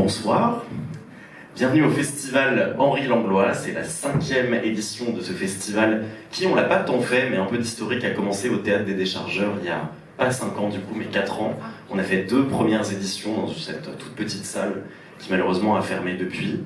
Bonsoir, bienvenue au festival Henri Langlois. C'est la 5e édition de ce festival qui, on l'a pas tant fait, mais un peu d'historique, a commencé au Théâtre des Déchargeurs il y a pas 5 ans du coup, mais 4 ans. On a fait 2 premières éditions dans cette toute petite salle qui malheureusement a fermé depuis.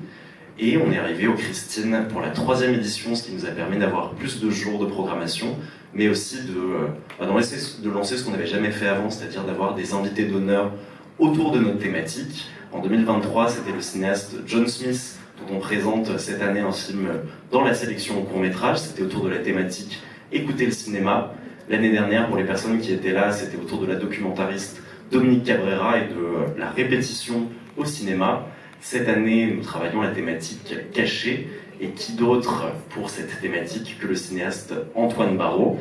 Et on est arrivé au Christine pour la 3e édition, ce qui nous a permis d'avoir plus de jours de programmation, mais aussi de lancer ce qu'on n'avait jamais fait avant, c'est-à-dire d'avoir des invités d'honneur autour de notre thématique. En 2023, c'était le cinéaste John Smith, dont on présente cette année un film dans la sélection au court-métrage. C'était autour de la thématique « Écouter le cinéma ». L'année dernière, pour les personnes qui étaient là, c'était autour de la documentariste Dominique Cabrera et de la répétition au cinéma. Cette année, nous travaillons la thématique « Cachée ». Et qui d'autre pour cette thématique que le cinéaste Antoine Barraud.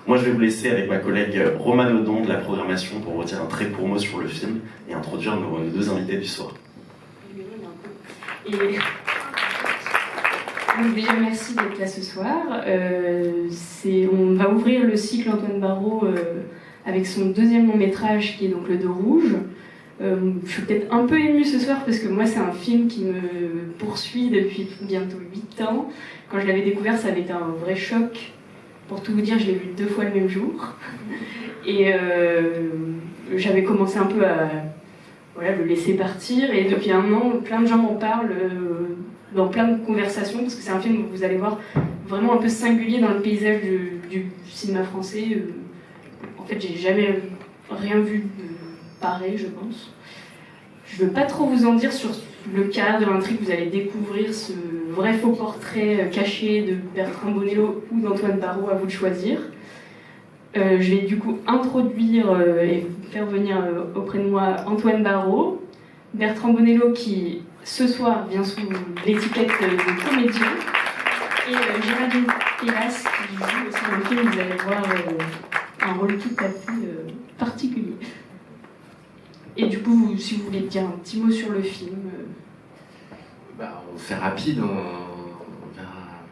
Moi, je vais vous laisser avec ma collègue Romane Audon de la programmation pour vous dire un très court mot sur le film et introduire nos 2 invités du soir. Et... Donc déjà, merci d'être là ce soir. On va ouvrir le cycle Antoine Barraud avec son 2e long métrage qui est donc Le Dos Rouge. Je suis peut-être un peu émue ce soir parce que moi c'est un film qui me poursuit depuis bientôt 8 ans. Quand je l'avais découvert, ça avait été un vrai choc. Pour tout vous dire, je l'ai vu 2 fois le même jour. Et j'avais commencé un peu à le laisser partir. Et depuis un an, plein de gens m'en parlent dans plein de conversations parce que c'est un film où vous allez voir vraiment un peu singulier dans le paysage du cinéma français. En fait, j'ai jamais rien vu pareil, je pense. Je ne veux pas trop vous en dire sur le cadre de l'intrigue. Vous allez découvrir ce vrai faux portrait caché de Bertrand Bonello ou d'Antoine Barraud, à vous de choisir. Je vais du coup introduire et faire venir auprès de moi Antoine Barraud, Bertrand Bonello qui ce soir vient sous l'étiquette de comédien, et Géraldine Pélas qui joue aussi dans le film. Vous allez voir un rôle tout à fait particulier. Et du coup, si vous voulez dire un petit mot sur le film. On fait rapide, on verra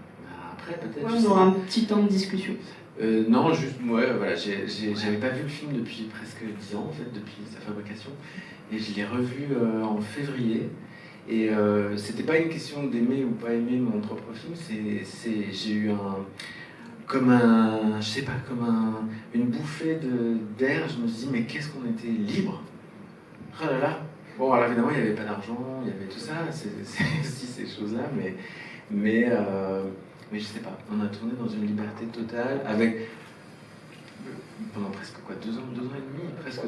après peut-être. Ouais, on aura un petit temps de discussion. Non, juste moi, voilà, j'avais pas vu le film depuis presque 10 ans en fait, depuis sa fabrication, et je l'ai revu en février. Et c'était pas une question d'aimer ou pas aimer mon propre film, j'ai eu une bouffée d'air. Je me suis dit mais qu'est-ce qu'on était libre. Oh là là. Bon, alors évidemment, il n'y avait pas d'argent, il y avait tout ça, c'est aussi ces choses-là, mais je sais pas, on a tourné dans une liberté totale, avec, pendant presque 2 ans et demi, presque,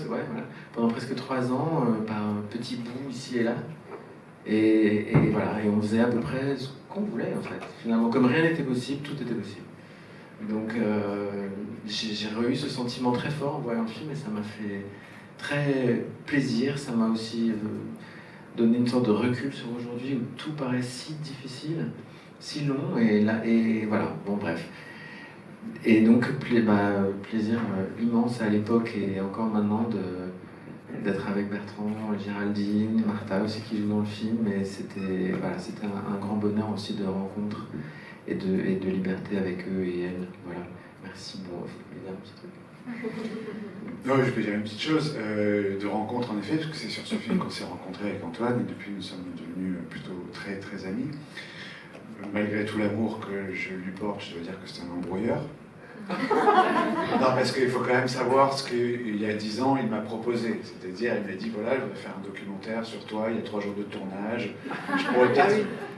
ouais, voilà, pendant presque 3 ans, par petits bouts ici et là, et voilà, et on faisait à peu près ce qu'on voulait, en fait, finalement, comme rien n'était possible, tout était possible. Donc, j'ai eu ce sentiment très fort en voyant le film, et ça m'a fait très plaisir. Ça m'a aussi donné une sorte de recul sur aujourd'hui où tout paraît si difficile, si long, et voilà, bon bref. Et donc plaisir immense à l'époque et encore maintenant d'être avec Bertrand, Géraldine, Martha aussi qui joue dans le film, et c'était un grand bonheur aussi de rencontre et de liberté avec eux et elles. Voilà, merci. Bon, il faut dire un petit truc. Non, je peux dire une petite chose de rencontre en effet, parce que c'est sur ce film qu'on s'est rencontrés avec Antoine, et depuis nous sommes devenus plutôt très très amis. Malgré tout l'amour que je lui porte, je dois dire que c'est un embrouilleur. Non, parce qu'il faut quand même savoir ce qu'il y a 10 ans, il m'a proposé. C'est-à-dire, il m'a dit, voilà, je vais faire un documentaire sur toi, il y a 3 jours de tournage, je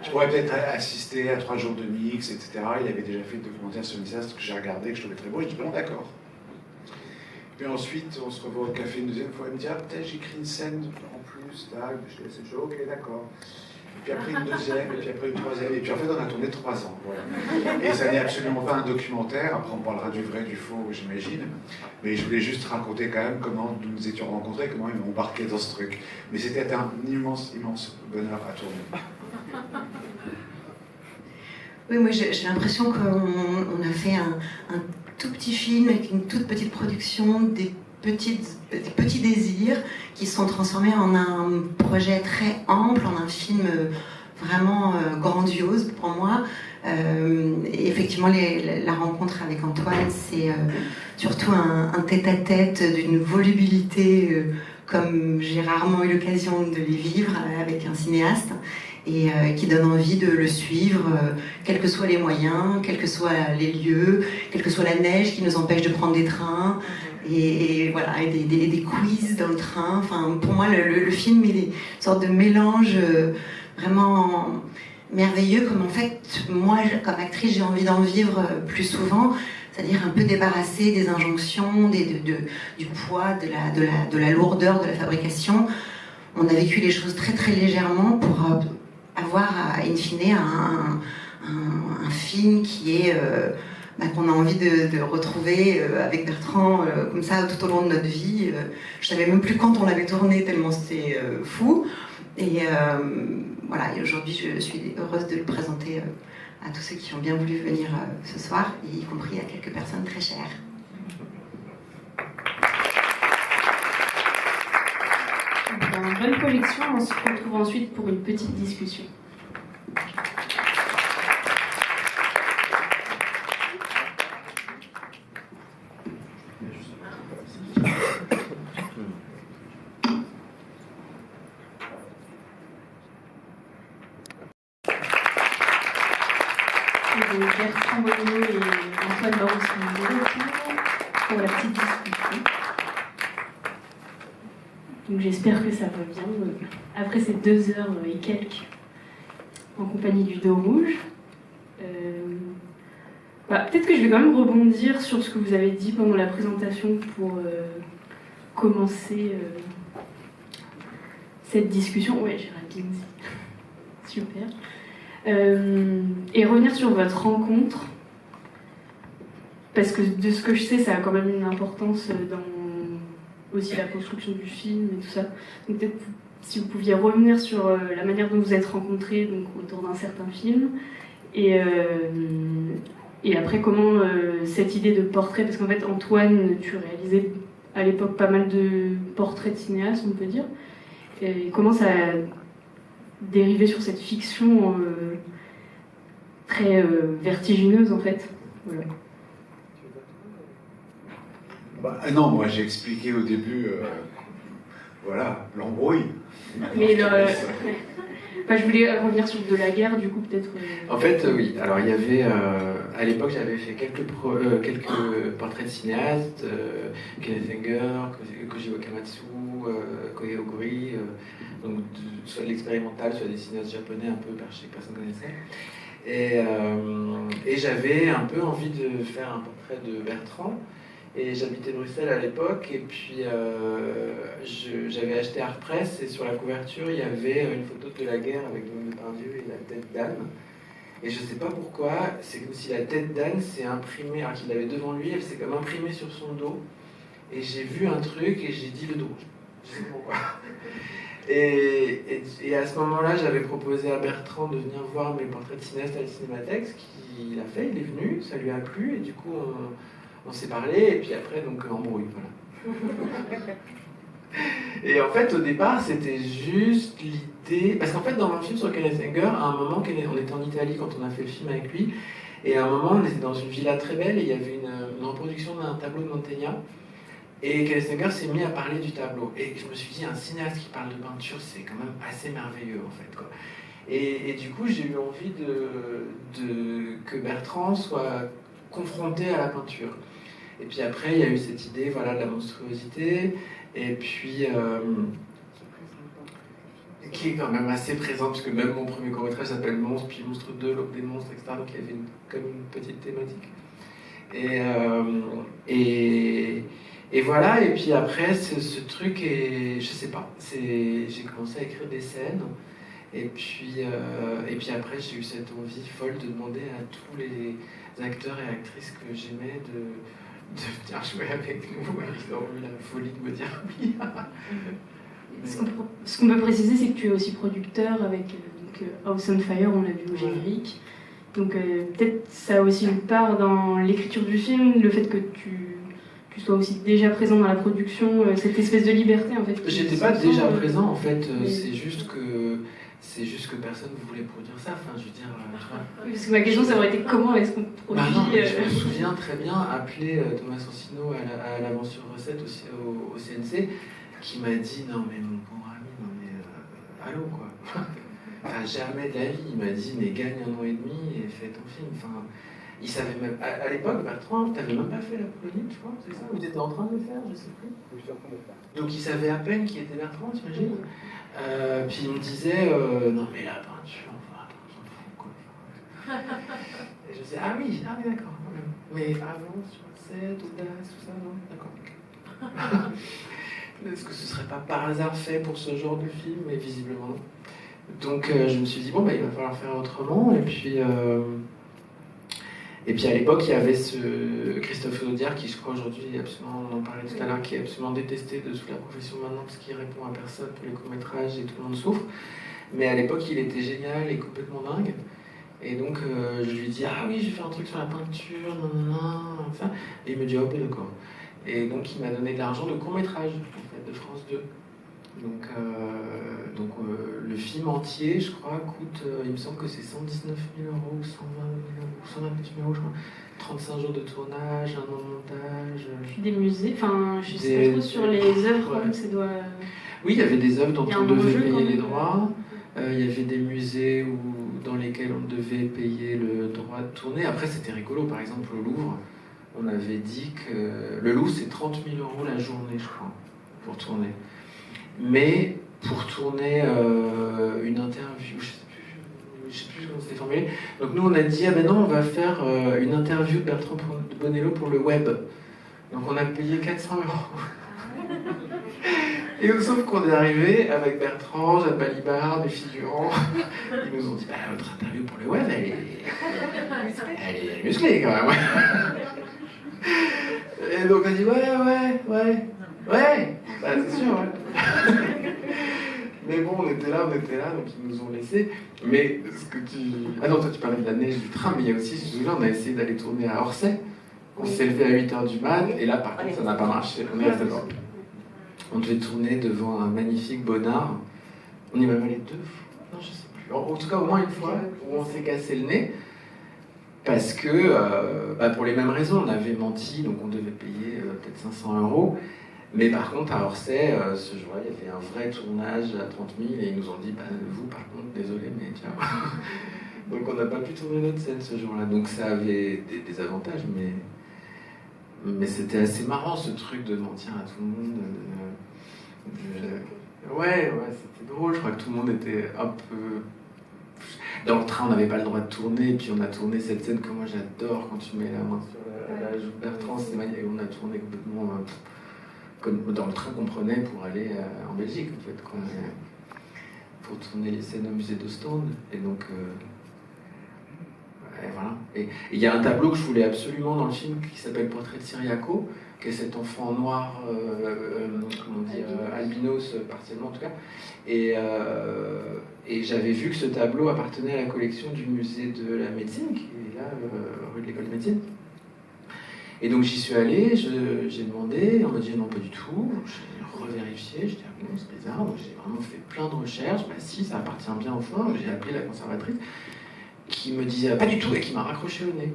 pourrais peut-être assister à 3 jours de mix, etc. Il avait déjà fait le documentaire sur Nice, que j'ai regardé, que je trouvais très beau, et je dis, bon, d'accord. Puis ensuite, on se revoit au café une 2e fois, il me dit, ah, peut-être j'écris une scène en plus, là, je laisse le jeu, ok, d'accord. Et puis après une 2e, et puis après une 3e, et puis en fait on a tourné 3 ans, voilà. Et ça n'est absolument pas un documentaire, après on parlera du vrai, du faux, j'imagine, mais je voulais juste raconter quand même comment nous nous étions rencontrés, comment ils m'ont embarqué dans ce truc. Mais c'était un immense bonheur à tourner. Oui, moi j'ai l'impression qu'on a fait un tout petit film avec une toute petite production, des petits désirs qui se sont transformés en un projet très ample, en un film vraiment grandiose pour moi. Et effectivement, la rencontre avec Antoine, c'est surtout un tête-à-tête d'une volubilité comme j'ai rarement eu l'occasion de les vivre avec un cinéaste, et qui donne envie de le suivre, quels que soient les moyens, quels que soient les lieux, quelle que soit la neige qui nous empêche de prendre des trains, et voilà, et des quiz dans le train. Enfin, pour moi, le film est une sorte de mélange vraiment merveilleux, comme en fait, moi, comme actrice, j'ai envie d'en vivre plus souvent, c'est-à-dire un peu débarrassé des injonctions, du poids, de la lourdeur de la fabrication. On a vécu les choses très très légèrement pour avoir, in fine, un film qui est qu'on a envie de retrouver avec Bertrand comme ça tout au long de notre vie. Je savais même plus quand on l'avait tourné tellement c'était fou. Et voilà, et aujourd'hui je suis heureuse de le présenter à tous ceux qui ont bien voulu venir ce soir, y compris à quelques personnes très chères. Une bonne projection, on se retrouve ensuite pour une petite discussion. Bertrand Bonneau et Antoine Barraud sont de retour pour la petite discussion. Donc j'espère que ça va bien. Après ces 2 heures et quelques en compagnie du Dos Rouge, peut-être que je vais quand même rebondir sur ce que vous avez dit pendant la présentation pour commencer cette discussion. Ouais, Géraldine, super. Et revenir sur votre rencontre, parce que de ce que je sais, ça a quand même une importance dans aussi la construction du film et tout ça. Donc peut-être si vous pouviez revenir sur la manière dont vous êtes rencontrés donc, autour d'un certain film, et après comment cette idée de portrait, parce qu'en fait Antoine, tu réalisais à l'époque pas mal de portraits de cinéastes, on peut dire, et comment ça a dérivé sur cette fiction très vertigineuse en fait. Voilà. Non, moi j'ai expliqué au début, voilà, l'embrouille. Mais je voulais revenir sur de la guerre, du coup peut-être. En fait, oui. Alors il y avait, à l'époque, j'avais fait quelques portraits de cinéastes, Kenneth Anger, Koji Wakamatsu, Koei Oguri, donc soit de l'expérimental, soit des cinéastes japonais un peu perchés que personne ne connaissait. Et j'avais un peu envie de faire un portrait de Bertrand. Et j'habitais Bruxelles à l'époque, et puis j'avais acheté Art Press, et sur la couverture, il y avait une photo de la guerre avec Guillaume Depardieu et la tête d'Anne. Et je ne sais pas pourquoi, c'est comme si la tête d'Anne s'est imprimée, alors qu'il l'avait devant lui, elle s'est comme imprimée sur son dos. Et j'ai vu un truc, et j'ai dit le dos. Je sais pas pourquoi. Et à ce moment-là, j'avais proposé à Bertrand de venir voir mes portraits de cinéastes à la Cinémathèque, ce qu'il a fait, il est venu, ça lui a plu, et du coup, on s'est parlé, et puis après, donc, embrouille, voilà. Et en fait, au départ, c'était juste l'idée... Parce qu'en fait, dans mon film sur Kenneth Anger, à un moment, on était en Italie quand on a fait le film avec lui, et à un moment, on était dans une villa très belle, et il y avait une reproduction d'un tableau de Mantegna, et Kenneth Anger s'est mis à parler du tableau. Et je me suis dit, un cinéaste qui parle de peinture, c'est quand même assez merveilleux, en fait, quoi. Et du coup, j'ai eu envie que Bertrand soit confronté à la peinture. Et puis après, il y a eu cette idée, voilà, de la monstruosité, et puis qui est quand même assez présente, parce que même mon premier court-métrage s'appelle Monstre, puis Monstre 2, l'aube des monstres, etc. Donc il y avait comme une petite thématique. Et voilà, et puis après, ce truc est, je sais pas, j'ai commencé à écrire des scènes, et puis après, j'ai eu cette envie folle de demander à tous les acteurs et actrices que j'aimais de venir jouer avec nous. Ils ont eu la folie de me dire oui. Ce qu'on peut préciser, c'est que tu es aussi producteur avec House on Fire, on l'a vu au générique. Donc peut-être ça a aussi une part dans l'écriture du film, le fait que tu sois aussi déjà présent dans la production, cette espèce de liberté en fait. J'étais pas déjà présent en fait, c'est juste que personne ne voulait produire ça, enfin je veux dire... Parce que ma question ça aurait été comment est-ce qu'on produit... non, je me souviens très bien appeler Thomas Sansino à l'avance sur recette au CNC, qui m'a dit non mais mon pauvre ami, non mais allô quoi. Enfin, jamais de la vie, il m'a dit mais gagne 1 an et demi et fais ton film. Enfin, il savait même à l'époque, Bertrand, t'avais même pas fait la Polonie, je crois, c'est ça? Ou t'étais en train de le faire, je sais plus. Oui, je suis en train de le faire. Donc il savait à peine qui était Bertrand, t'imagines? Puis il me disait non mais la peinture, enfin, j'en fous quoi. Et je disais ah oui d'accord. Mais avant sur cette audace, tout ça, non? D'accord. Est-ce que ce serait pas par hasard fait pour ce genre de film? Mais visiblement non. Donc je me suis dit bon bah il va falloir faire autrement. Et puis à l'époque il y avait ce Christophe Audiard qui je crois aujourd'hui absolument, on en parlait tout à l'heure, qui est absolument détesté de toute la profession maintenant parce qu'il répond à personne pour les courts-métrages et tout le monde souffre. Mais à l'époque il était génial et complètement dingue. Et donc je lui dis ah oui je vais faire un truc sur la peinture, ça. Et il me dit oh ben d'accord. Et donc il m'a donné de l'argent de court-métrage en fait, de France 2. Donc le film entier, je crois, coûte, il me semble que c'est 119 000 euros, 120 000 euros, 128 000 euros, je crois. 35 jours de tournage, 1 an de montage. Des musées, enfin, je sais pas trop sur les œuvres, ouais. Ça doit... Oui, il y avait des œuvres dont on devait payer les même. droits. Il y avait des musées dans lesquels on devait payer le droit de tourner. Après, c'était rigolo. Par exemple, au Louvre, on avait dit que le Louvre, c'est 30 000 euros la journée, je crois, pour tourner. Mais pour tourner une interview, je sais plus comment c'était formulé. Donc nous, on a dit, ah ben non, on va faire une interview de Bertrand Bonello pour le web. Donc on a payé 400 euros. Et sauf qu'on est arrivé avec Bertrand, Jeanne Balibar, des figurants. Ils nous ont dit, bah, votre interview pour le web, elle est musclée quand même. Et donc on a dit, ouais. Bah, c'est sûr, ouais. Mais bon, on était là, donc ils nous ont laissés. Mais ce que tu... Ah non, toi tu parlais de la neige du train, mais il y a aussi, je me souviens, on a essayé d'aller tourner à Orsay. On s'est levé à 8h du mat, et là par contre ça n'a pas marché. On est resté devant. On devait tourner devant un magnifique Bonnard. On y va aller 2 fois. Non, je sais plus. En tout cas, au moins une fois, où on s'est cassé le nez. Parce que, pour les mêmes raisons, on avait menti, donc on devait payer peut-être 500 euros. Mais par contre, à Orsay, ce jour-là, il y avait un vrai tournage à 30 000 et ils nous ont dit, vous, par contre, désolé, mais ciao. Donc on n'a pas pu tourner notre scène ce jour-là. Donc ça avait des avantages, mais c'était assez marrant ce truc de mentir à tout le monde. Ouais, c'était drôle. Je crois que tout le monde était un peu... Dans le train, on n'avait pas le droit de tourner, et puis on a tourné cette scène que moi j'adore quand tu mets la main sur la joue de Bertrand, c'est magnifique. Et on a tourné complètement comme dans le train qu'on prenait pour aller en Belgique, en fait, pour tourner les scènes au musée d'Ostende. Et donc, voilà. Et il y a un tableau que je voulais absolument dans le film qui s'appelle Portrait de Cyriaco, qui est cet enfant noir, albinos partiellement en tout cas. Et j'avais vu que ce tableau appartenait à la collection du musée de la médecine, qui est là, rue de l'école de médecine. Et donc j'y suis allé, j'ai demandé, on m'a dit non pas du tout, j'ai revérifié, j'ai dit ah non c'est bizarre, donc j'ai vraiment fait plein de recherches, bah si ça appartient bien au fond, j'ai appelé la conservatrice qui me disait pas du tout et qui m'a raccroché au nez.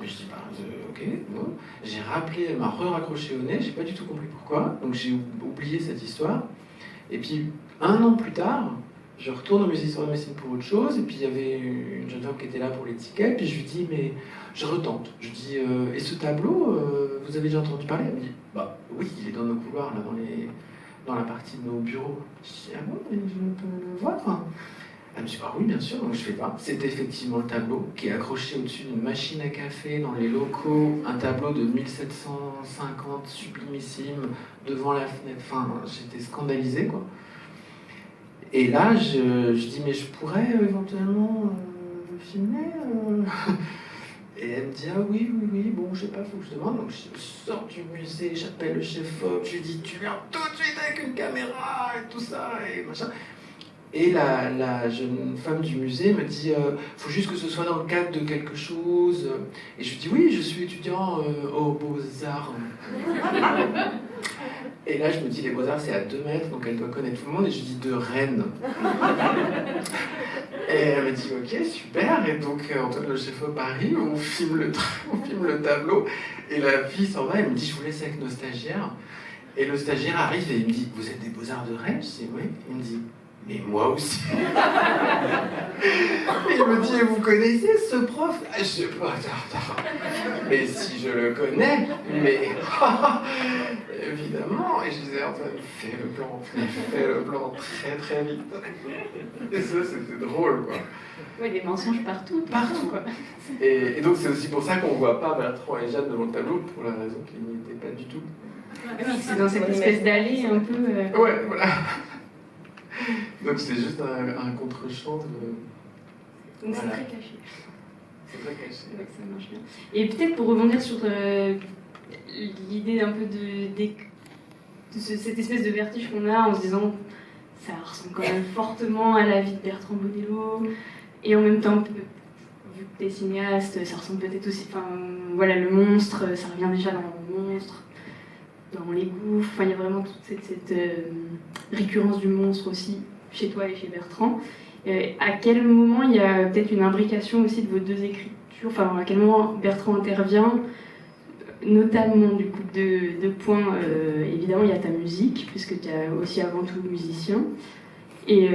Et je dis ok, bon. J'ai rappelé, elle m'a re-raccroché au nez, j'ai pas du tout compris pourquoi, donc j'ai oublié cette histoire. Et puis 1 an plus tard, je retourne au musée d'histoire de médecine pour autre chose, et puis il y avait une jeune femme qui était là pour l'étiquette, puis je lui dis mais je retente. Je dis et ce tableau, vous avez déjà entendu parler? Elle me dit bah oui, il est dans nos couloirs là, dans la partie de nos bureaux. Je dis ah bon, mais je peux le voir? Elle me dit bah oui bien sûr, donc je fais pas. C'était effectivement le tableau qui est accroché au-dessus d'une machine à café dans les locaux, un tableau de 1750 sublimissime devant la fenêtre. Enfin, j'étais scandalisé quoi. Et là, je dis mais je pourrais éventuellement filmer. Et elle me dit ah oui, bon je sais pas, faut que je demande. Donc je sors du musée, j'appelle le chef-op, je lui dis tu viens tout de suite avec une caméra et tout ça et machin. Et la jeune femme du musée me dit faut juste que ce soit dans le cadre de quelque chose. Et je lui dis oui, je suis étudiant aux Beaux-Arts. Et là je me dis les Beaux-Arts c'est à 2 mètres, donc elle doit connaître tout le monde. Et je dis de Rennes. Et elle me dit ok super. Et donc Antoine le chef-op arrive, on filme le tableau. Et la fille s'en va, elle me dit je vous laisse avec nos stagiaires. Et le stagiaire arrive et il me dit, vous êtes des Beaux-Arts de Rennes? Je dis, oui. Il me dit, mais moi aussi. Et il me dit, et vous connaissez ce prof? Je sais pas, attends. Mais si je le connais, mais évidemment. Et je disais, Antoine, fais le plan très très vite. Et ça, c'était drôle, quoi. Ouais, des mensonges partout. Quoi. Et donc c'est aussi pour ça qu'on voit pas Bertrand et Jeanne devant le tableau, pour la raison qu'ils n'y étaient pas du tout. Oui, c'est dans cette espèce d'allée un peu... Ouais, voilà. Donc c'est juste un contre-champ de... Donc c'est très caché. C'est très caché. Ouais, ça marche bien. Et peut-être pour rebondir sur l'idée un peu cette espèce de vertige qu'on a en se disant ça ressemble quand même fortement à la vie de Bertrand Bonello, et en même temps, vu que t'es cinéaste, ça ressemble peut-être aussi... Enfin, voilà, le monstre, ça revient déjà dans le monstre, dans les gouffres, enfin, il y a vraiment toute cette récurrence du monstre aussi, chez toi et chez Bertrand. À quel moment il y a peut-être une imbrication aussi de vos deux écritures, enfin, à quel moment Bertrand intervient, notamment du coup deux points, évidemment il y a ta musique, puisque tu es aussi avant tout musicien, et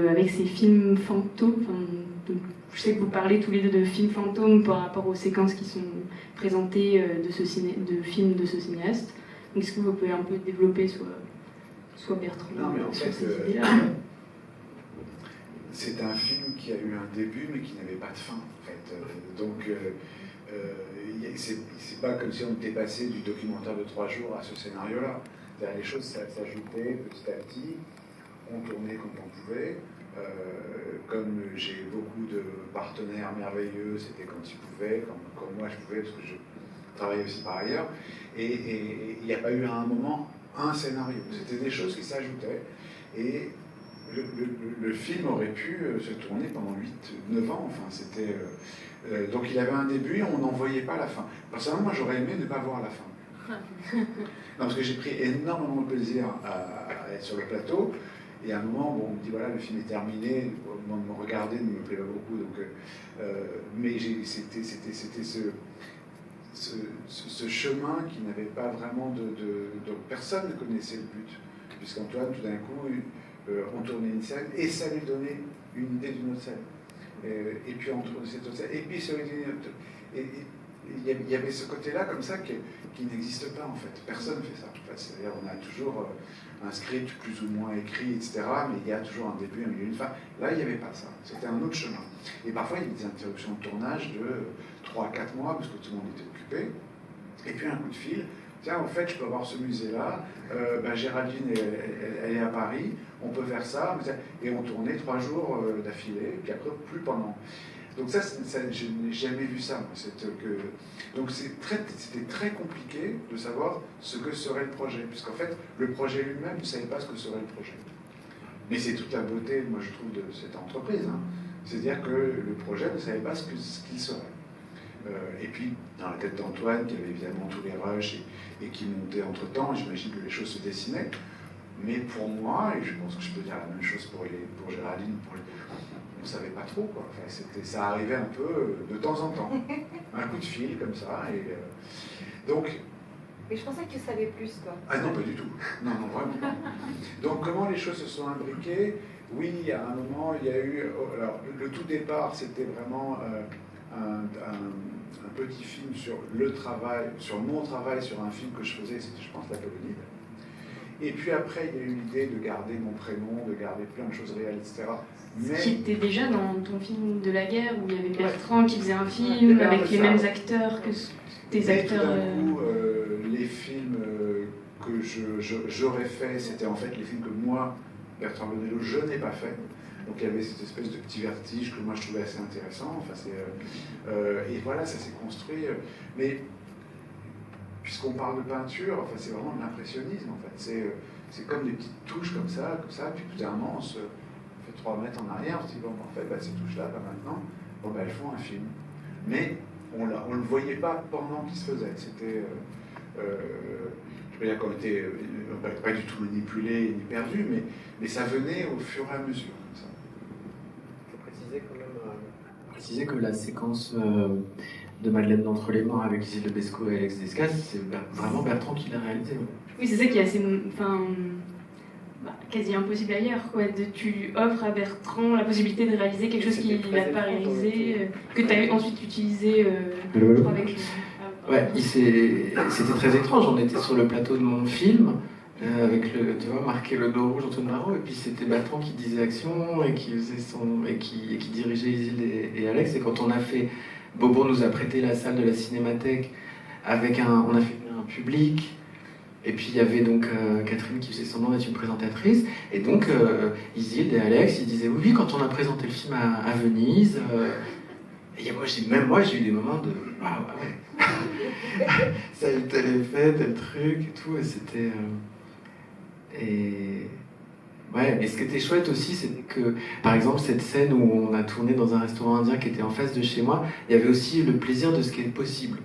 avec ces films fantômes, je sais que vous parlez tous les deux de films fantômes par rapport aux séquences qui sont présentées de films de ce cinéaste. Donc est-ce que vous pouvez un peu développer soit Bertrand Non, mais en sur fait, ces idées-là c'est un film qui a eu un début mais qui n'avait pas de fin en fait. C'est pas comme si on était passé du documentaire de 3 jours à ce scénario-là. Les choses s'ajoutaient petit à petit, on tournait quand on pouvait. Comme j'ai beaucoup de partenaires merveilleux, c'était quand ils pouvaient, quand moi je pouvais, parce que je travaillais aussi par ailleurs. Et il n'y a pas eu à un moment un scénario. C'était des choses qui s'ajoutaient. Et le film aurait pu se tourner pendant 8-9 ans. Enfin, c'était, donc il avait un début et on n'en voyait pas la fin. Personnellement, moi j'aurais aimé ne pas voir la fin. Non, parce que j'ai pris énormément de plaisir à être sur le plateau. Et à un moment, bon, on me dit voilà, le film est terminé, au moment de me regarder, ne me plaît pas beaucoup. Donc, mais c'était ce chemin qui n'avait pas vraiment donc personne ne connaissait le but. Puisqu'Antoine, tout d'un coup, on tournait une scène et ça lui donnait une idée d'une autre scène. Et puis on tournait cette autre scène. Et puis il y avait ce côté-là comme ça qui n'existe pas en fait. Personne ne fait ça. En fait, c'est-à-dire on a toujours un script plus ou moins écrit, etc. Mais il y a toujours un début, un milieu, une fin. Là, il n'y avait pas ça. C'était un autre chemin. Et parfois, il y avait des interruptions de tournage de 3-4 mois parce que tout le monde était occupé. Et puis un coup de fil. Tiens, en fait, je peux avoir ce musée-là. Géraldine, elle est à Paris. On peut faire ça. Et on tournait 3 jours d'affilée. Puis après, plus pendant. Donc ça je n'ai jamais vu ça. Donc c'était très compliqué de savoir ce que serait le projet. Puisqu'en fait, le projet lui-même ne savait pas ce que serait le projet. Mais c'est toute la beauté, moi, je trouve, de cette entreprise. Hein. C'est-à-dire que le projet ne savait pas ce qu'il serait. Et puis, dans la tête d'Antoine, qui avait évidemment tous les rushs et qui montait entre-temps, j'imagine que les choses se dessinaient. Mais pour moi, et je pense que je peux dire la même chose pour Géraldine, on ne savait pas trop, quoi. Enfin, ça arrivait un peu de temps en temps. Un coup de fil, comme ça. Donc... Mais je pensais que tu savais plus, toi. Ah non, pas du tout. Non, vraiment pas. Donc, comment les choses se sont imbriquées? Oui, à un moment, il y a eu... Alors, le tout départ, c'était vraiment... un petit film sur le travail, sur mon travail, sur un film que je faisais, c'était, je pense, La Colonide. Et puis après, il y a eu l'idée de garder mon prénom, de garder plein de choses réelles, etc. Mais... Qui était déjà dans ton film de la guerre, où il y avait Bertrand qui faisait un film avec les mêmes acteurs que tes acteurs... Tout d'un coup, les films que j'aurais fait, c'était en fait les films que moi, Bertrand Bonello, je n'ai pas fait. Donc il y avait cette espèce de petit vertige que moi je trouvais assez intéressant. Enfin, et voilà, ça s'est construit. Mais puisqu'on parle de peinture, enfin, c'est vraiment de l'impressionnisme. En fait. C'est comme des petites touches comme ça, puis tout d'un moment on fait 3 mètres en arrière, on se dit bon, en fait, ces touches-là, maintenant, elles font un film. Mais on ne le voyait pas pendant qu'il se faisait. C'était... je veux dire qu'on était pas du tout manipulé ni perdu, mais ça venait au fur et à mesure. Comme ça. Préciser quand même, préciser que la séquence de Madeleine d'Entre-les-Mains avec Isilde Besco et Alex Descas, c'est vraiment Bertrand qui l'a réalisé. Oui, c'est ça qui est assez, quasi impossible ailleurs, quoi. Tu offres à Bertrand la possibilité de réaliser quelque chose qu'il n'a pas réalisé, que tu as ensuite utilisé je crois, avec lui. Ouais, c'était très étrange. On était sur le plateau de mon film, avec tu vois, marqué le dos rouge Antoine Barraud, et puis c'était Bertrand qui disait action et qui faisait qui dirigeait Isilde et Alex. Et quand on a fait, Bobo nous a prêté la salle de la Cinémathèque avec on a fait un public. Et puis il y avait donc Catherine qui faisait semblant d'être une présentatrice. Et donc Isilde et Alex, ils disaient oui, quand on a présenté le film à Venise. Et moi, j'ai eu des moments de waouh, ouais. Ça a eu tel effet, tel truc et tout. Et c'était. Ouais, mais ce qui était chouette aussi, c'était que, par exemple, cette scène où on a tourné dans un restaurant indien qui était en face de chez moi, il y avait aussi le plaisir de ce qui est possible.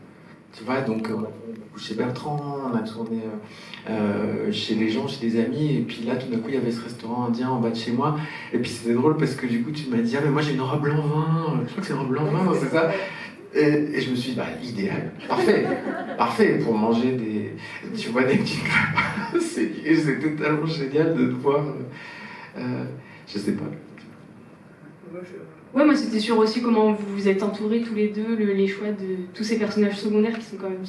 Tu vois, donc on a tourné beaucoup chez Bertrand, on a tourné chez les gens, chez des amis, et puis là tout d'un coup il y avait ce restaurant indien en bas de chez moi, et puis c'était drôle parce que du coup tu m'as dit ah mais moi j'ai une robe blanc vin, je crois que c'est une robe blanc vin, c'est ça, et je me suis dit bah idéal, parfait pour manger des petites crêpes, c'était tellement génial de te voir, je sais pas. Ouais, moi c'était sur aussi comment vous vous êtes entourés tous les deux, les choix de tous ces personnages secondaires qui sont quand même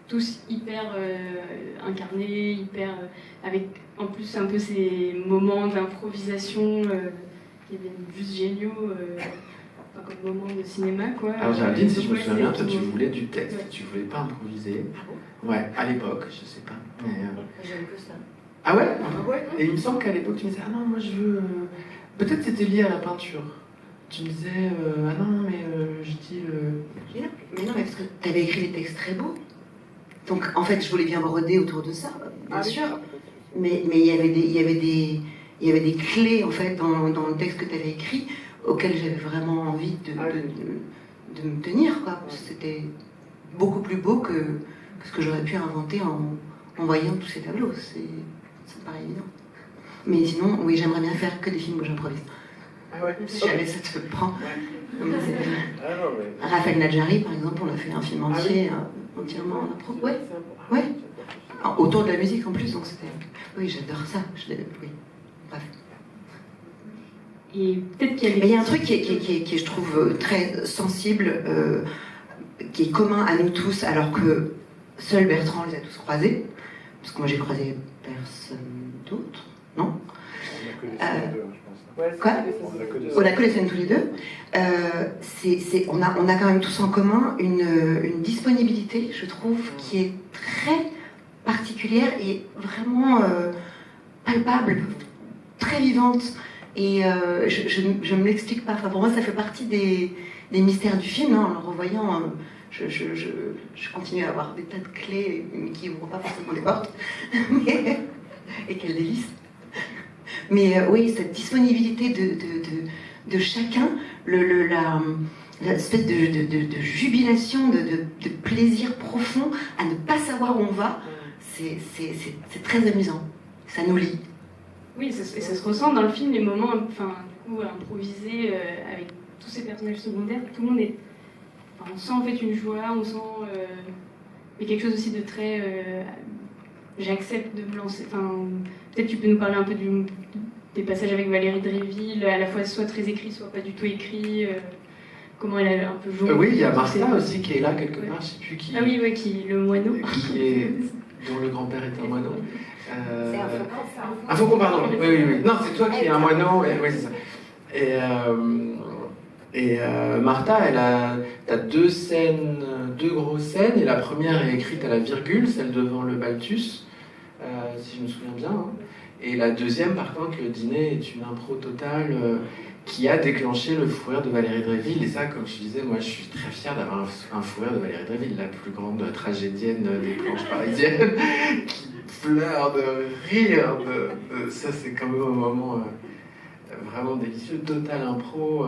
tous hyper incarnés, avec en plus un peu ces moments d'improvisation qui deviennent juste géniaux, comme moment de cinéma quoi. Alors Géraldine, si je me souviens bien, toi tu voulais du texte, Ouais. tu voulais pas improviser. Ah bon? Ouais, à l'époque, je sais pas. Mais, J'aime que ça. Ah ouais? Ah ouais? Et il me semble qu'à l'époque tu me disais ah non moi je veux. Peut-être c'était lié à la peinture. Tu me disais ah non mais je dis. Mais non, mais parce que tu avais écrit des textes très beaux. Donc en fait, je voulais bien broder autour de ça, bien sûr. Mais il y avait des clés en fait dans le texte que tu avais écrit auxquelles j'avais vraiment envie de me tenir, quoi. C'était beaucoup plus beau que ce que j'aurais pu inventer en voyant tous ces tableaux. Ça me paraît évident. Mais sinon, oui, j'aimerais bien faire que des films où j'improvise. Ah ouais. Si jamais ça te prend. Ah non, mais... Raphaël Nadjari, par exemple, on a fait un film entier, entièrement en impro. Ouais, ouais. Alors, autour de la musique en plus, donc c'était. Oui, j'adore ça. Oui. Bref. Et peut-être qu'il y a Mais il y a un truc qui est, je trouve, très sensible, qui est commun à nous tous, alors que seul Bertrand les a tous croisés. Parce que moi, j'ai croisé personne d'autre, non? Quoi? On a que les scènes tous les deux. On a quand même tous en commun une disponibilité, je trouve, qui est très particulière et vraiment palpable, très vivante. Et je ne me l'explique pas. Enfin, pour moi, ça fait partie des mystères du film. Hein. En le revoyant, je continue à avoir des tas de clés qui n'ouvrent pas forcément les portes. Et quel délice! Mais oui, cette disponibilité de chacun, l'espèce de jubilation, de plaisir profond à ne pas savoir où on va, c'est très amusant. Ça nous lie. Oui, et ça se ressent dans le film, les moments improvisés avec tous ces personnages secondaires. Tout le monde est... on sent en fait une joie, on sent... mais quelque chose aussi de très... j'accepte de me lancer... peut-être tu peux nous parler un peu des passages avec Valérie Dréville, à la fois soit très écrit, soit pas du tout écrit, comment elle a un peu joué. Oui, il y a Martha aussi qui est là quelque part, je sais plus qui... Ah oui, ouais, le moineau. Dont le grand-père est un moineau. C'est un faucon. Un faucon, pardon. Oui. Non, c'est toi qui es un moineau. Oui, c'est ça. Et Martha, t'as deux grosses scènes, et la première est écrite à la virgule, celle devant le Balthus, si je me souviens bien. Hein. Et la deuxième, par contre, le dîner est une impro totale qui a déclenché le fou rire de Valérie Dréville. Et ça, comme je disais, moi je suis très fier d'avoir un fou rire de Valérie Dréville, la plus grande tragédienne des planches parisiennes, qui pleure de rire. Ça, c'est quand même un moment vraiment délicieux, total impro.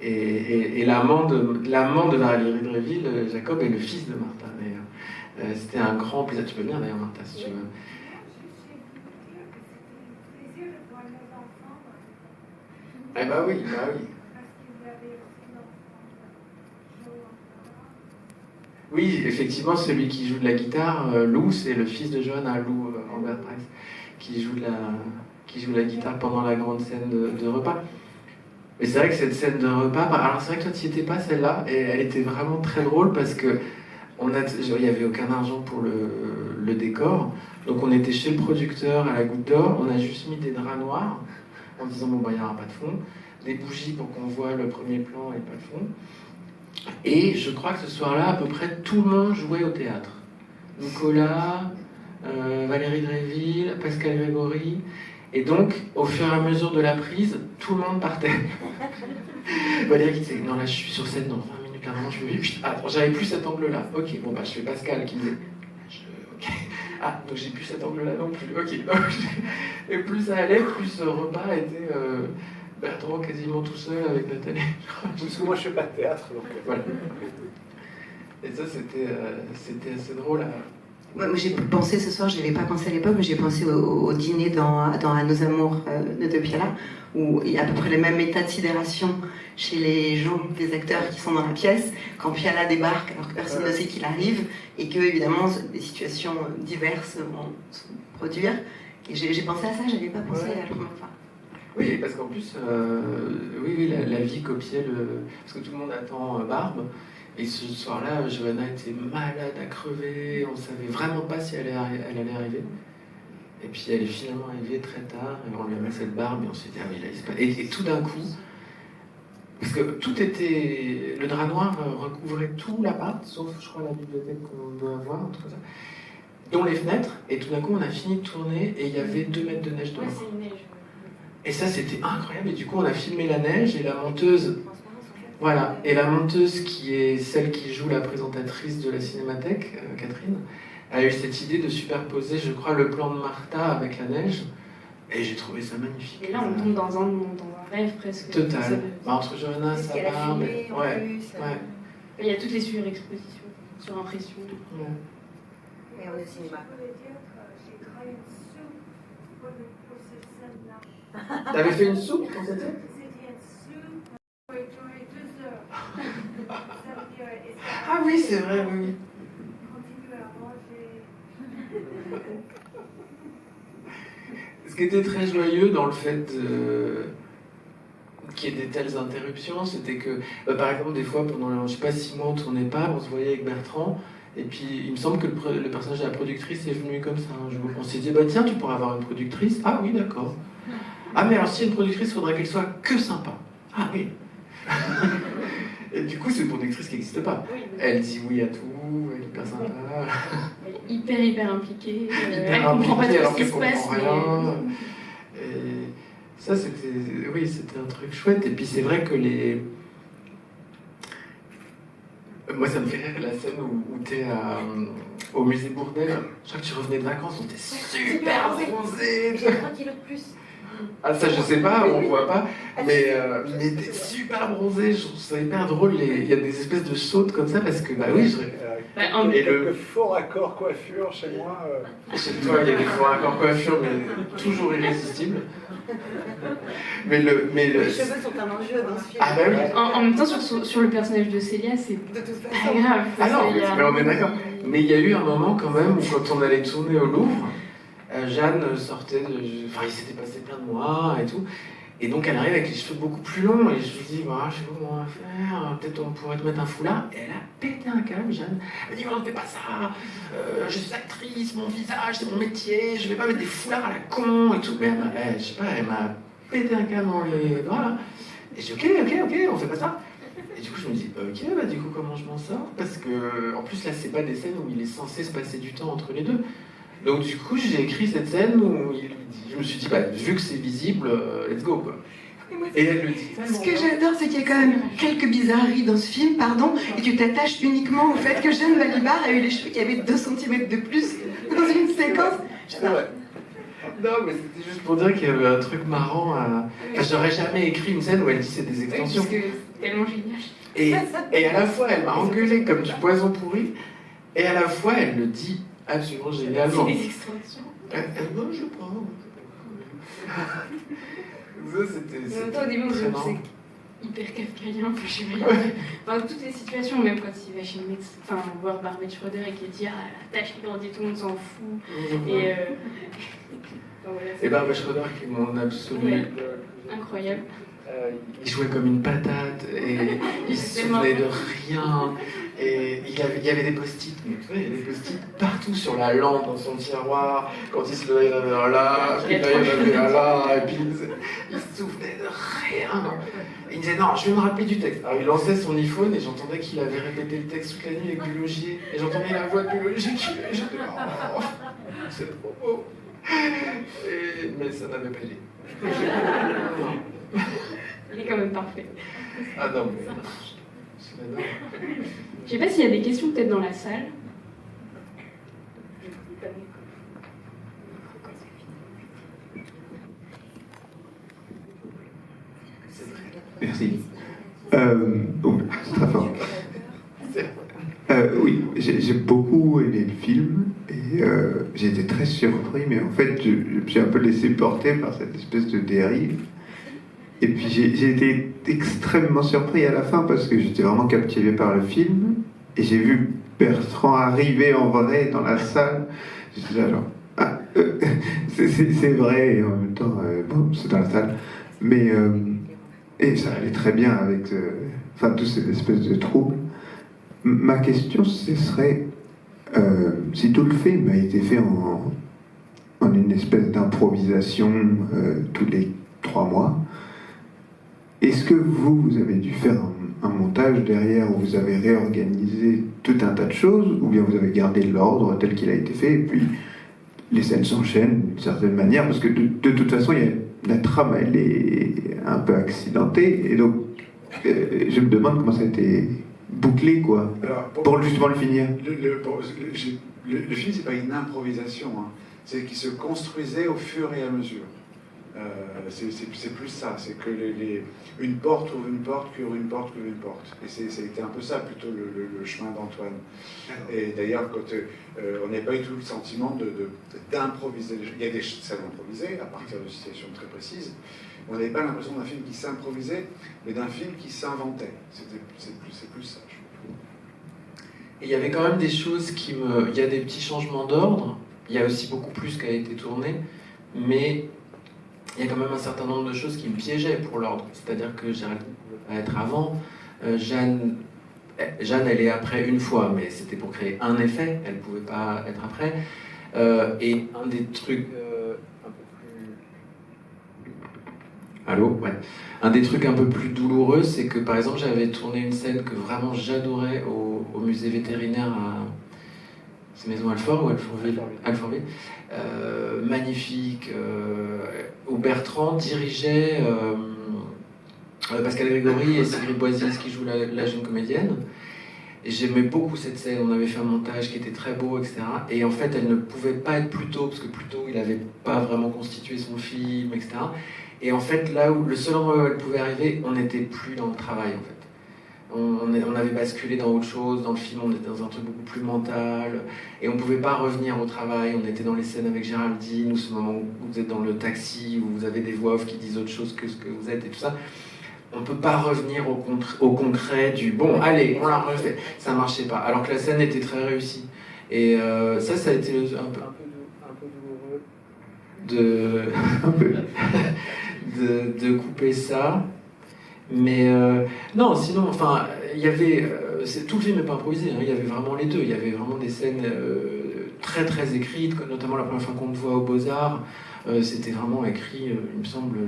Et l'amant de Valérie Dréville, Jacob, est le fils de Martha. C'était un grand plaisir. Tu peux venir d'ailleurs, Martha, si tu veux. Eh bah oui. Oui, effectivement, celui qui joue de la guitare, Lou, c'est le fils de Johanna, Lou Ambert Price, qui joue de la guitare pendant la grande scène de repas. Mais c'est vrai que cette scène de repas, alors c'est vrai que toi tu n'y étais pas celle-là, et elle était vraiment très drôle parce que il n'y avait aucun argent pour le décor, donc on était chez le producteur à la Goutte d'Or, on a juste mis des draps noirs en disant bon bah il n'y aura pas de fond, des bougies pour qu'on voit le premier plan et pas de fond. Et je crois que ce soir-là, à peu près tout le monde jouait au théâtre. Nicolas, Valérie Dréville, Pascal Grégory. Et donc, au fur et à mesure de la prise, tout le monde partait. Valérie qui disait, non là je suis sur scène dans 20 minutes, là vraiment je me dis, ah, j'avais plus cet angle-là. Ok, bon bah je fais Pascal qui me disait, ok. Ah, donc j'ai plus cet angle-là non plus. Ok, donc, et plus ça allait, plus ce repas était Bertrand quasiment tout seul avec Nathalie. Parce que moi je fais pas de théâtre, donc. Voilà. Et ça c'était assez drôle à... Moi, j'ai pensé ce soir, je n'y avais pas pensé à l'époque, mais j'ai pensé au dîner dans À nos amours de Piala, où il y a à peu près le même état de sidération chez les gens, les acteurs qui sont dans la pièce, quand Piala débarque alors que personne ne sait qu'il arrive, et que évidemment des situations diverses vont se produire. Et j'ai pensé à ça, je n'avais pas pensé à la première fois. Oui, parce qu'en plus, oui, la vie copiait le... Parce que tout le monde attend Barbe. Et ce soir-là, Johanna était malade à crever, on ne savait vraiment pas si elle allait arriver. Et puis elle est finalement arrivée très tard, et on lui a mis cette barbe, et on s'est dit, ah oui, là, il se passe... Et tout d'un coup, parce que tout était... Le drap noir recouvrait tout l'appart, sauf, je crois, la bibliothèque qu'on doit avoir, entre ça, dont les fenêtres, et tout d'un coup, on a fini de tourner, et il y avait 2 mètres de neige dehors. Ouais, c'est une neige. Et ça, c'était incroyable, et du coup, on a filmé la neige, et la monteuse... Voilà, et la monteuse qui est celle qui joue la présentatrice de la Cinémathèque, Catherine, a eu cette idée de superposer, je crois, le plan de Martha avec la neige, et j'ai trouvé ça magnifique. Et là, on tombe dans un rêve presque. Total. Entre Johanna, Parce sa qu'elle a barbe... filmé en Ouais, plus. ouais. Il y a toutes les surexpositions, surimpressions. Ouais. Et on est au cinéma. T'avais fait une soupe quand c'était Ah oui, c'est vrai, oui. Ce qui était très joyeux dans le fait qu'il y ait des telles interruptions, c'était que, par exemple, des fois, pendant, je sais pas, 6 mois, on tournait pas, on se voyait avec Bertrand, et puis il me semble que le personnage de la productrice est venu comme ça un jour. On s'est dit, bah tiens, tu pourrais avoir une productrice. Ah oui, d'accord. Ah mais alors, si il y a une productrice, il faudrait qu'elle soit que sympa. Ah oui. Et du coup, c'est une productrice qui n'existe pas. Oui, Elle dit oui à tout, elle est hyper sympa. elle est hyper impliquée. Elle Hyper comprend pas impliquée tout alors ce qui qu'elle se passe. comprend rien. Et ça, c'était un truc chouette. Et puis c'est vrai que moi, ça me fait rire la scène où tu es au musée Bourdelle. Je crois que tu revenais de vacances, on était super bronzés. J'ai 3 kilos de plus. Ah ça je sais pas, on voit pas, mais t'es super bronzé, je trouve ça hyper drôle, il y a des espèces de sautes comme ça parce que bah oui, Et le fort accord coiffure chez moi. Chez toi il y a des forts accords coiffure mais toujours irrésistibles. Mais Les cheveux sont un enjeu dans ce film. Ah bah oui. En même temps, sur le personnage de Célia, c'est De toute pas façon. grave. Ah non, parce qu'il y a- mais on est d'accord. Mais il y a eu un moment quand même où quand on allait tourner au Louvre, Jeanne sortait enfin il s'était passé plein de mois et tout, et donc elle arrive avec les cheveux beaucoup plus longs, et je lui dis, bah, je sais pas comment on va faire, peut-être on pourrait te mettre un foulard, et elle a pété un câble, Jeanne. Elle dit, on ne fait pas ça, je suis actrice, mon visage c'est mon métier, je vais pas mettre des foulards à la con et tout, mais je sais pas, elle m'a pété un câble dans les bras là, et je dis, ok, on fait pas ça. Et du coup, je me dis, ok, bah du coup, comment je m'en sors? Parce que, en plus, là, c'est pas des scènes où il est censé se passer du temps entre les deux. Donc, du coup, j'ai écrit cette scène où je me suis dit, bah, vu que c'est visible, let's go, quoi. Et elle le dit. Ce que j'adore, c'est qu'il y a quand même quelques bizarreries dans ce film, pardon, et tu t'attaches uniquement au fait que Jeanne Balibar a eu les cheveux qui avaient 2 cm de plus dans une séquence. Ouais. Non, mais c'était juste pour dire qu'il y avait un truc marrant à... Enfin, j'aurais jamais écrit une scène où elle dit c'est des extensions. Parce que c'est tellement génial. Et à la fois, elle m'a engueulé comme du poison pourri, et à la fois, elle le dit absolument C'est génialement. des extensions. Non, je sais pas. Ça, c'était En même temps, au début, très on marrant. sait hyper kafkaïen, je sais pas. Enfin, toutes les situations, même quand il va chez le médecin, enfin, voir Barbet Schroeder et qu'il dit ah, la tâche qui grandit, tout le monde s'en fout. Et voilà, Et Barbet Schroeder, qui est mon absolu. Ouais. Incroyable. Il jouait comme une patate et il se souvenait de rien. Et il y avait des post-it, il y avait des post-it partout sur la lampe, dans son tiroir. Quand il se levait, il y en avait un là, puis là, il y en avait un là, et puis il se souvenait de rien. Il disait non, je vais me rappeler du texte. Alors il lançait son iPhone et j'entendais qu'il avait répété le texte toute la nuit avec du logier. Et j'entendais la voix de logier qui et j'étais oh, c'est trop beau. Mais ça n'avait pas aidé. Il est quand même parfait. Ah non, mais je l'adore. Je sais pas s'il y a des questions peut-être dans la salle. Merci. Bon, c'est très fort. Oui, j'ai beaucoup aimé le film et j'ai été très surpris, mais en fait, je me suis un peu laissé porter par cette espèce de dérive. Et puis j'ai été extrêmement surpris à la fin parce que j'étais vraiment captivé par le film et j'ai vu Bertrand arriver en vrai dans la salle. J'étais là genre, ah, c'est vrai et en même temps, bon, c'est dans la salle. Mais et ça allait très bien avec enfin, toutes ces espèces de troubles. Ma question, ce serait si tout le film a été fait en une espèce d'improvisation tous les 3 mois, est-ce que vous avez dû faire un montage derrière où vous avez réorganisé tout un tas de choses, ou bien vous avez gardé l'ordre tel qu'il a été fait, et puis les scènes s'enchaînent d'une certaine manière, parce que de toute façon, la trame, elle est un peu accidentée, et donc je me demande comment ça a été bouclé, quoi, Alors, pour justement le finir. Le film, c'est pas une improvisation, hein. C'est qu'il se construisait au fur et à mesure. C'est plus ça, c'est que une porte ouvre une porte, qui ouvre une porte, qui ouvre une porte. Et ça a été un peu ça, plutôt, le chemin d'Antoine. Et d'ailleurs, quand on n'a pas eu tout le sentiment d'improviser. Il y a des scènes improvisées, à partir de situations très précises. On n'avait pas l'impression d'un film qui s'improvisait, mais d'un film qui s'inventait. C'est plus ça, je trouve. Et il y avait quand même des choses il y a des petits changements d'ordre. Il y a aussi beaucoup plus qui a été tourné, mais il y a quand même un certain nombre de choses qui me piégeaient pour l'ordre. C'est-à-dire que Géraldine ne pouvait pas être avant. Jeanne, elle est après une fois, mais c'était pour créer un effet. Elle ne pouvait pas être après. Et un des trucs un peu plus... Allô ? Ouais. Un des trucs un peu plus douloureux, c'est que par exemple, j'avais tourné une scène que vraiment j'adorais au musée vétérinaire à... C'est Maison Alfort ou Alfortville ? Alfortville. Magnifique, où Bertrand dirigeait Pascal Grégory et Sigrid Boisiès qui jouent la jeune comédienne. Et j'aimais beaucoup cette scène, on avait fait un montage qui était très beau, etc. Et en fait, elle ne pouvait pas être plus tôt, parce que plus tôt, il n'avait pas vraiment constitué son film, etc. Et en fait, là où le seul endroit où elle pouvait arriver, on n'était plus dans le travail, en fait. On avait basculé dans autre chose, dans le film on était dans un truc beaucoup plus mental, et on ne pouvait pas revenir au travail, on était dans les scènes avec Géraldine, ou ce moment où vous êtes dans le taxi, où vous avez des voix off qui disent autre chose que ce que vous êtes, et tout ça. On ne peut pas revenir au concret du « bon, allez, on l'a refait », ça ne marchait pas, alors que la scène était très réussie. Et ça a été un peu douloureux de couper ça. Mais non, sinon, enfin, il y avait... tout le film n'est pas improvisé, hein, il y avait vraiment les deux. Il y avait vraiment des scènes très très écrites, notamment la première fois qu'on te voit aux Beaux-Arts. C'était vraiment écrit, il me semble,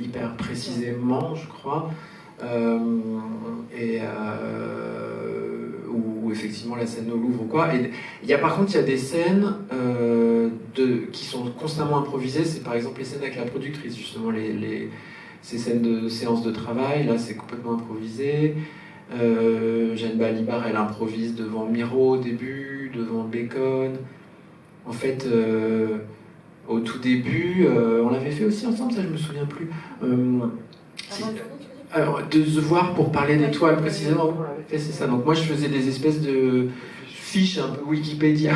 hyper précisément, je crois. Ou effectivement la scène au Louvre ou quoi. Et par contre, il y a des scènes qui sont constamment improvisées. C'est par exemple les scènes avec la productrice, justement, ces scènes de séance de travail, là c'est complètement improvisé. Jeanne Balibar, elle improvise devant Miro au début, devant Bacon. En fait, au tout début, on l'avait fait aussi ensemble, ça je me souviens plus. Alors, de se voir pour parler d'étoiles précisément, on l'avait fait, c'est ça. Donc moi je faisais des espèces de fiches un peu Wikipédia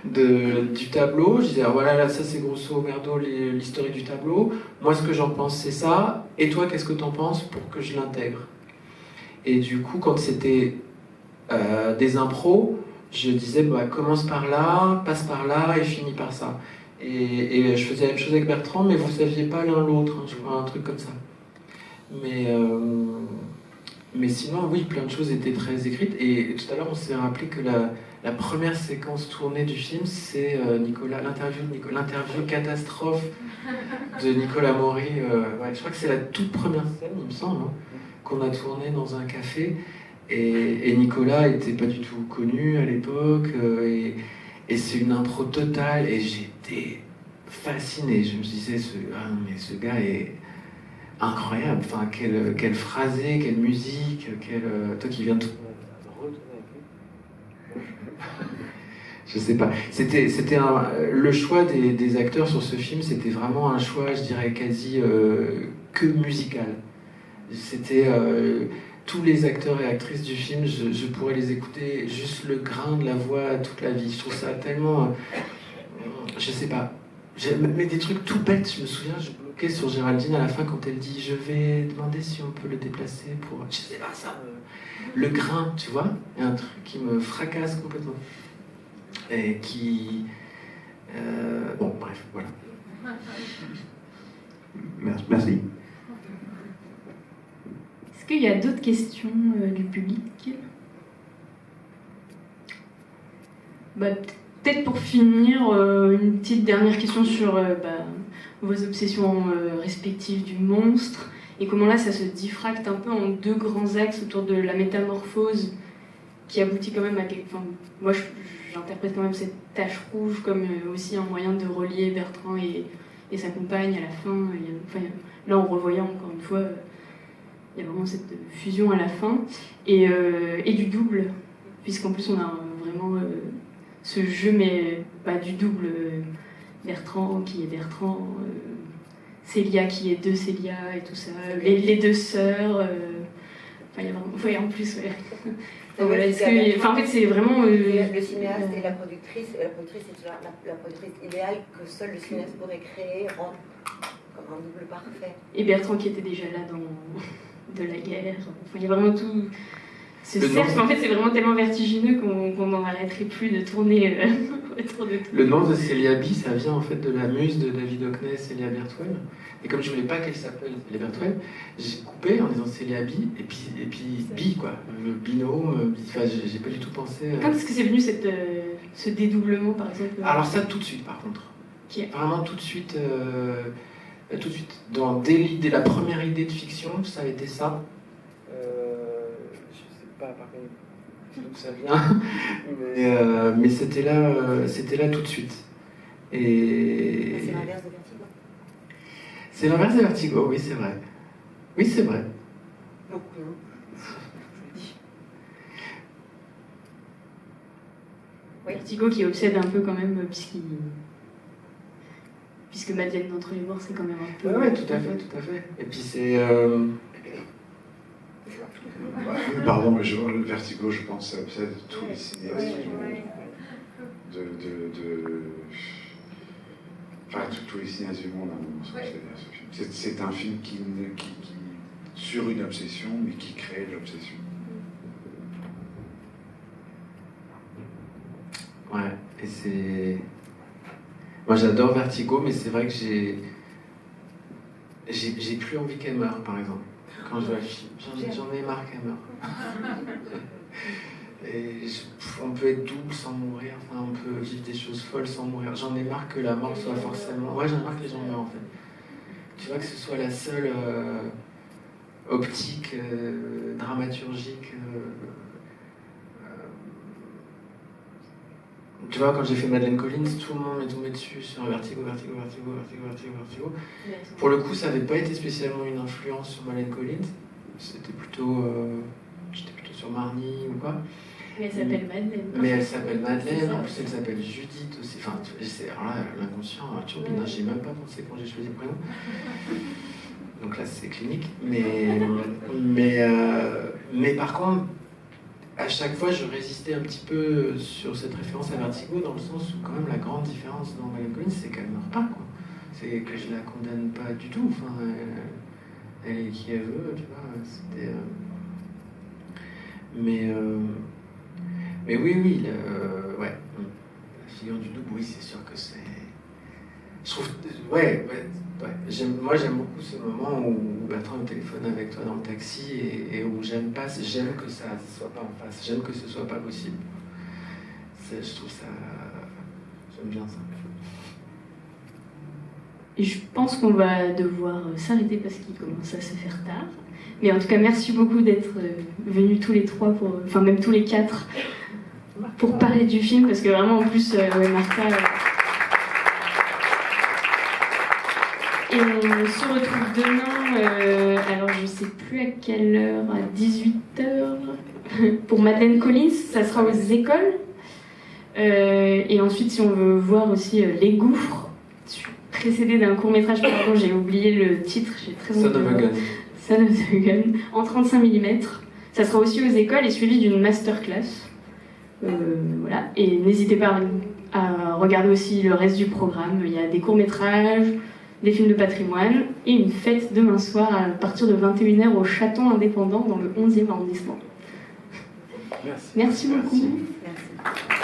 du tableau. Je disais, ah, voilà, là, ça c'est grosso merdo l'historique du tableau. Moi, ce que j'en pense, c'est ça. Et toi, qu'est-ce que t'en penses pour que je l'intègre? Et du coup, quand c'était des impros, je disais, bah, commence par là, passe par là et finis par ça. Et je faisais la même chose avec Bertrand, mais vous saviez pas l'un l'autre, hein, je crois, un truc comme ça. Mais sinon, oui, plein de choses étaient très écrites. Et tout à l'heure, on s'est rappelé que la première séquence tournée du film, c'est l'interview catastrophe de Nicolas Maury. Ouais, je crois que c'est la toute première scène, il me semble, hein, qu'on a tournée dans un café. Et Nicolas était pas du tout connu à l'époque. Et c'est une impro totale. Et j'étais fasciné. Je me disais, mais ce gars est incroyable. Enfin, quel phrasé, quelle musique, toi qui viens de... Je sais pas. Le choix des acteurs sur ce film, c'était vraiment un choix, je dirais, quasi que musical. C'était tous les acteurs et actrices du film, je pourrais les écouter, juste le grain de la voix toute la vie. Je trouve ça tellement... je sais pas. Mais des trucs tout bêtes, je me souviens, je bloquais sur Géraldine à la fin quand elle dit « Je vais demander si on peut le déplacer pour... » Je sais pas, ça le grain, tu vois, est un truc qui me fracasse complètement. Et qui... bon, bref, voilà. Merci. Est-ce qu'il y a d'autres questions du public? Bah, peut-être pour finir, une petite dernière question sur vos obsessions respectives du monstre et comment là ça se diffracte un peu en deux grands axes autour de la métamorphose qui aboutit quand même à quelque... Enfin, moi j'interprète quand même cette tache rouge comme aussi un moyen de relier Bertrand et sa compagne à la fin. Là en revoyant encore une fois, il y a vraiment cette fusion à la fin et du double, puisqu'en plus on a vraiment ce jeu mais pas du double, Bertrand qui est Bertrand, Célia qui est deux Célia et tout ça, les deux sœurs, il y a vraiment... Oui, en plus, ouais. Voilà, en fait, c'est vraiment... Le cinéaste et la productrice est la productrice idéale que seul le cinéaste pourrait créer comme un double parfait. Et Bertrand qui était déjà là dans de la guerre. Il y a vraiment tout ce cercle. En fait, c'est vraiment tellement vertigineux qu'on n'en arrêterait plus de tourner autour de tout. Le nom de Célia B, ça vient en fait de la muse de David Hockney, Célia Bertwell. Et comme je voulais pas qu'elle s'appelle Célia Bertwell, j'ai coupé en disant Célia B et puis B, quoi. Le binôme, enfin, j'ai pas du tout pensé. Quand est-ce que c'est venu ce dédoublement, par exemple? Alors ça, tout de suite, par contre. Vraiment tout de suite. Dès la première idée de fiction, ça a été ça. Je sais pas par contre d'où ça vient, mais c'était là tout de suite. Et c'est l'inverse de Vertigo. C'est l'inverse de Vertigo, oui c'est vrai. Oui c'est vrai. Donc, Vertigo qui obsède un peu quand même, puisque Madeleine d'entre les morts, c'est quand même un peu... Ouais, tout à fait. Et puis c'est... Pardon, mais le Vertigo, je pense, ça obsède tous les cinéastes enfin, tous les cinéastes du monde à un moment sont obsédés à ce film. C'est un film qui sur une obsession, mais qui crée l'obsession. Ouais, et c'est... Moi j'adore Vertigo, mais c'est vrai que j'ai plus envie qu'elle meure, par exemple. Quand je vois le film, j'en ai marre qu'elle meure. Et on peut être double sans mourir, enfin, on peut vivre des choses folles sans mourir. J'en ai marre que la mort soit forcément... Ouais, j'en ai marre que les gens meurent, en fait. Tu vois, que ce soit la seule optique, dramaturgique... Tu vois, quand j'ai fait Madeleine Collins, tout le monde m'est tombé dessus sur Vertigo. Pour le coup, ça n'avait pas été spécialement une influence sur Madeleine Collins. C'était plutôt... J'étais plutôt sur Marnie ou quoi. Mais elle s'appelle Madeleine. Mais elle s'appelle Madeleine, en plus elle s'appelle Judith aussi. Enfin, alors là, l'inconscient turbine, j'ai même pas pensé quand j'ai choisi le prénom. Donc là, c'est clinique. Mais par contre, à chaque fois, je résistais un petit peu sur cette référence à Vertigo, dans le sens où quand même la grande différence dans Madeleine Collins, c'est qu'elle meurt pas, quoi. C'est que je la condamne pas du tout. Enfin, elle est qui elle veut, tu vois. C'était. Mais oui, ouais. La figure du double, oui, c'est sûr que c'est. Je trouve. Ouais. Moi, j'aime beaucoup ce moment où Bertrand est au téléphone avec toi dans le taxi et où j'aime que ça soit pas en face. J'aime que ce soit pas possible. Je trouve ça. J'aime bien ça. Et je pense qu'on va devoir s'arrêter parce qu'il commence à se faire tard. Mais en tout cas, merci beaucoup d'être venus tous les trois, enfin même tous les quatre, pour parler du film, parce que vraiment, en plus, Martha... Et on se retrouve demain, alors je sais plus à quelle heure, à 18h, pour Madeleine Collins, ça sera aux écoles. Et ensuite, si on veut voir aussi Les Gouffres, précédé d'un court-métrage, pardon, j'ai oublié le titre, j'ai très Son of a Gun. Son of a Gun, en 35 mm. Ça sera aussi aux écoles et suivi d'une masterclass. Voilà. Et n'hésitez pas à regarder aussi le reste du programme. Il y a des courts-métrages, des films de patrimoine et une fête demain soir à partir de 21h au Château Indépendant dans le 11e arrondissement. Merci beaucoup. Merci.